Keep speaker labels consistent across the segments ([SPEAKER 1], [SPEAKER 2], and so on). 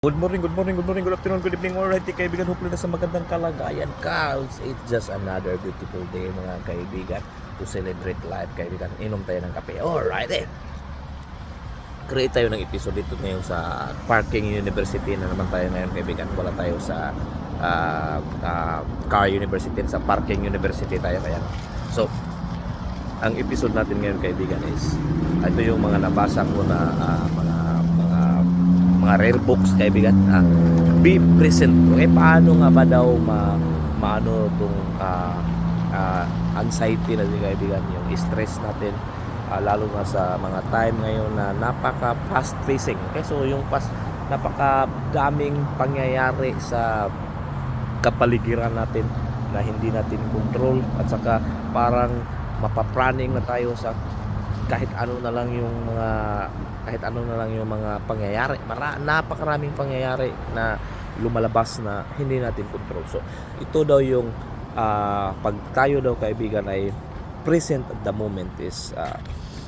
[SPEAKER 1] Good morning, good morning, good morning, good afternoon, good evening, alright kaibigan. Hopefully nasa magandang kalagayan ka. It's just another beautiful day mga kaibigan to celebrate life kaibigan. Inom tayo ng kape. Alright Create tayo ng episode dito ngayon sa Parking University na naman tayo ngayon kaibigan. Wala tayo sa Car University, sa Parking University tayo kaya. So, ang episode natin ngayon kaibigan is ito yung mga nabasa ko na mga rare books kaibigan. Be present. Okay, paano nga ba daw maano tong anxiety natin kaibigan, yung stress natin, lalo na sa mga time ngayon na napaka fast pacing. Okay, so yung napaka daming pangyayari sa kapaligiran natin na hindi natin control, at saka parang mapapraning na tayo sa kahit ano na lang yung mga pangyayari. Napakaraming pangyayari na lumalabas na hindi natin control. So ito daw yung pag tayo daw kaibigan ay present at the moment is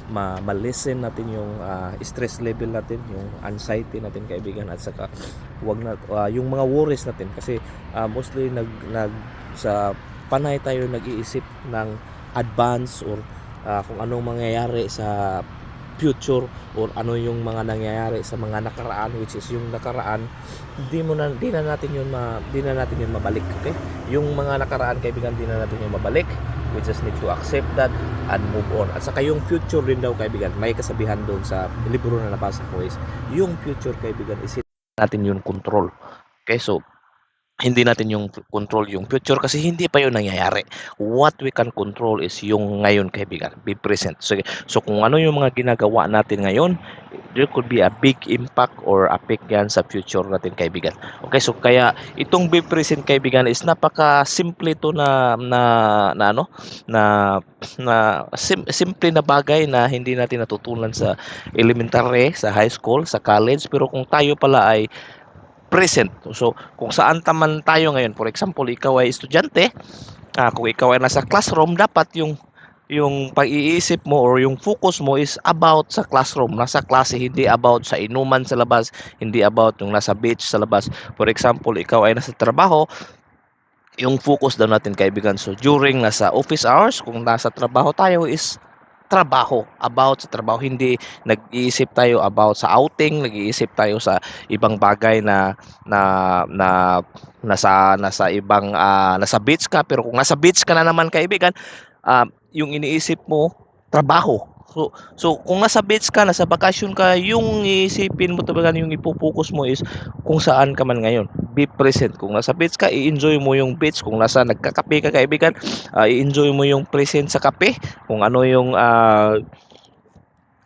[SPEAKER 1] ma-listen natin yung stress level natin, yung anxiety natin kaibigan, at saka wag na yung mga worries natin, kasi mostly sa panay tayo nag-iisip ng advance or kung anong mangyayari sa future, or ano yung mga nangyayari sa mga nakaraan, which is yung nakaraan di na natin yun mabalik. Okay, yung mga nakaraan kaibigan, di na natin yun mabalik. We just need to accept that and move on. At saka yung future din daw kaibigan, may kasabihan doon sa libro na nabasa ko is yung future kaibigan is natin yung control. Okay, so hindi natin yung control yung future kasi hindi pa yun nangyayari. What we can control is yung ngayon kaibigan. Be present. So kung ano yung mga ginagawa natin ngayon, there could be a big impact or effect yan sa future natin kaibigan. Okay, so kaya itong be present kaibigan is napaka simple to simple na bagay na hindi natin natutunan sa elementary, sa high school, sa college, pero kung tayo pala ay present. So, kung saan taman tayo ngayon, for example, ikaw ay estudyante, kung ikaw ay nasa classroom, dapat yung pag-iisip mo or yung focus mo is about sa classroom, nasa klase, hindi about sa inuman sa labas, hindi about yung nasa beach sa labas. For example, ikaw ay nasa trabaho, yung focus daw natin kaibigan. So, during nasa office hours, kung nasa trabaho tayo is trabaho, about sa trabaho, hindi nag-iisip tayo about sa outing, nag-iisip tayo sa ibang bagay na na nasa ibang nasa beach ka, pero kung nasa beach ka na naman kaibigan, yung iniisip mo trabaho. So kung nasa beach ka, nasa bakasyon ka, yung iisipin mo talaga, yung ipo-focus mo is kung saan ka man ngayon. Be present. Kung nasa beach ka, i-enjoy mo yung beach. Kung nasa nagkakape ka kaibigan, i-enjoy mo yung present sa kape. Kung ano yung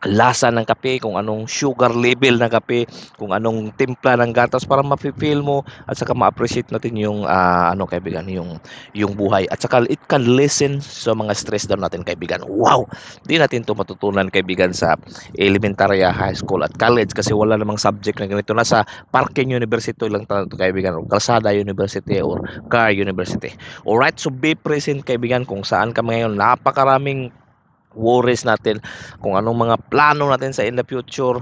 [SPEAKER 1] lasa ng kape, kung anong sugar level ng kape, kung anong timpla ng gatas, para ma-feel mo at saka ma-appreciate natin yung kaibigan, yung buhay, at saka it can lessen sa mga stress daw natin kaibigan. Wow, di natin to matutunan kaibigan sa elementary, high school at college, kasi wala namang subject na ganito. Nasa Parking University lang tayo kaibigan, o Calzada University or Car University. Alright, so be present kaibigan kung saan ka ngayon. Napakaraming worries natin, kung anong mga plano natin sa in the future,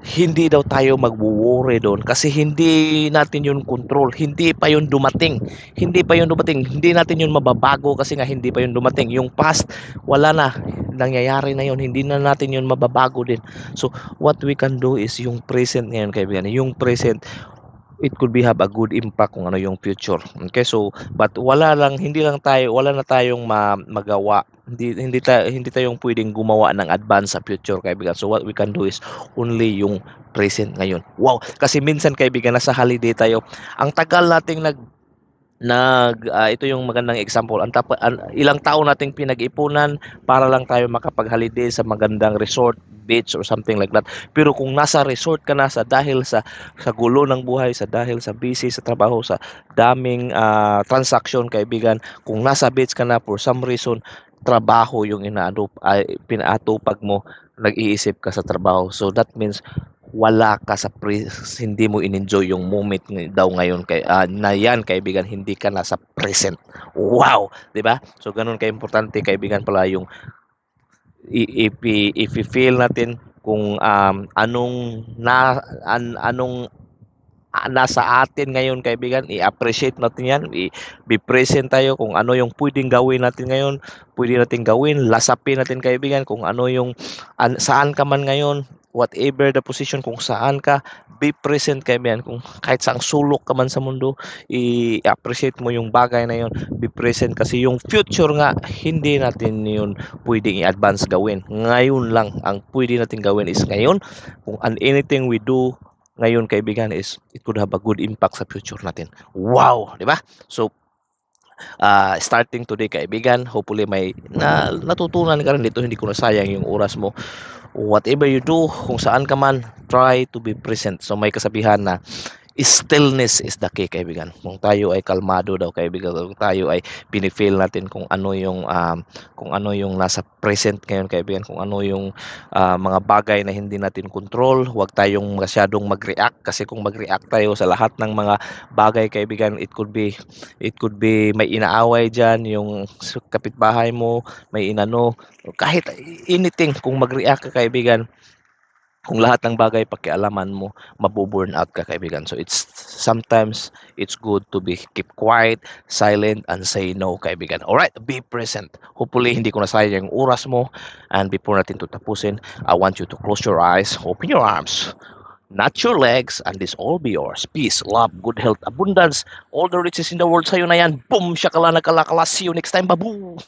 [SPEAKER 1] hindi daw tayo magwo-worry doon kasi hindi natin yun control, hindi pa yun dumating, hindi natin yun mababago kasi nga hindi pa yun dumating. Yung past, wala na, nangyayari na yun, hindi na natin yun mababago din. So what we can do is yung present ngayon kaibigan, yung present, it could be have a good impact kung ano yung future. Okay, so but wala na tayong magawa. Hindi tayong pwedeng gumawa ng advance sa future kaibigan. So what we can do is only yung present ngayon. Wow, kasi minsan kaibigan, nasa holiday tayo. Ang tagal nating ito yung magandang example. Ilang taon nating pinag-ipunan para lang tayo makapag-holiday sa magandang resort, beach or something like that. Pero kung nasa resort ka na dahil sa gulo ng buhay, dahil sa busy sa trabaho, sa daming transaction kaibigan, kung nasa beach ka na for some reason, trabaho yung pinaatupag mo, nag-iisip ka sa trabaho. So that means wala ka hindi mo in-enjoy yung moment daw ngayon na yan kaibigan, hindi ka nasa present. Wow, 'di ba? So ganun ka-importante kaibigan pala yung if feel natin kung anong nasa atin ngayon kaibigan, i-appreciate natin yan, be present tayo kung ano yung pwedeng gawin natin ngayon, pwede natin gawin, lasapin natin kaibigan kung ano yung, saan ka man ngayon, whatever the position, kung saan ka, be present kaibigan, kung kahit saang sulok ka man sa mundo, i-appreciate mo yung bagay na yun, be present kasi yung future nga, hindi natin yun pwedeng i-advance gawin. Ngayon lang, ang pwede natin gawin is ngayon, kung anything we do ngayon kaibigan is it could have a good impact sa future natin. Wow, di ba? So starting today kaibigan, hopefully may natutunan ka rin dito, hindi ko nasayang yung oras mo. Whatever you do, kung saan ka man, try to be present. So may kasabihan na stillness is the key kaibigan. Kung tayo ay kalmado daw kaibigan, kung tayo ay pinifeel natin kung ano yung nasa present ngayon kaibigan, kung ano yung mga bagay na hindi natin control, huwag tayong masyadong mag-react kasi kung mag-react tayo sa lahat ng mga bagay kaibigan, it could be may inaaway diyan yung kapitbahay mo, may inano, kahit anything, kung mag-react ka kaibigan, kung lahat ng bagay pakialaman mo, mabu-burn out ka kaibigan. So sometimes it's good to be keep quiet, silent, and say no kaibigan. Alright, be present. Hopefully hindi ko nasayang yung oras mo, and before natin to tapusin, I want you to close your eyes, open your arms, not your legs, and this all be yours. Peace, love, good health, abundance, all the riches in the world sa'yo na yan. Boom! Shakalana kalakala. See you next time. Babu!